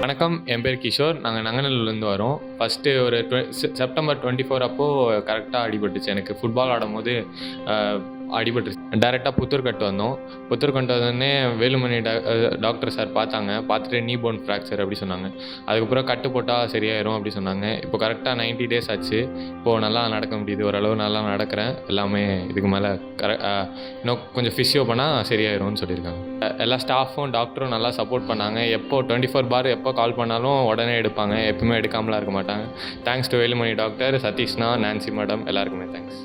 வணக்கம். என் பேர் கிஷோர். நாங்க நங்கநல்லூர்லேருந்து வரோம். ஃபர்ஸ்ட்டு ஒரு செப்டம்பர் 24 அப்போ கரெக்ட்டா அடிபட்டுச்சு. எனக்கு ஃபுட்பால் ஆடும்போது அ அடிபட்டுருச்சு. டைரக்ட்டா புத்தூர்கட்டு வந்தோம். புத்தூர்கட்டு வந்தோனே வேலுமணி டாக்டர் சார் பார்த்தாங்க. பார்த்துட்டு நீ போன் ஃப்ராக்சர் அப்படி சொன்னாங்க. அதுக்கப்புறம் கட்டு போட்டா சரியாயிரும் அப்படி சொன்னாங்க. இப்போ கரெக்ட்டா 90 டேஸ் ஆச்சு. இப்போ நல்லா நடக்க முடியுது. ஓரளவு நல்லா நடக்கிறேன். எல்லாமே இதுக்கு மேல இன்னும் கொஞ்சம் ஃபிசியோ பண்ணா சரியாயிரும்னு சொல்லியிருக்காங்க. எல்லா ஸ்டாஃபும், டாக்டரும் நல்லா சப்போர்ட் பண்ணாங்க. எப்போ 24 பார் எப்போ கால் பண்ணாலும் உடனே எடுப்பாங்க. எப்பவுமே எடுக்காமலாம் இருக்க மாட்டாங்க. தேங்க்ஸ் டு வேலுமணி டாக்டர், சதீஷ்ணா, நான்சி மேடம் எல்லாருக்குமே தேங்க்ஸ்.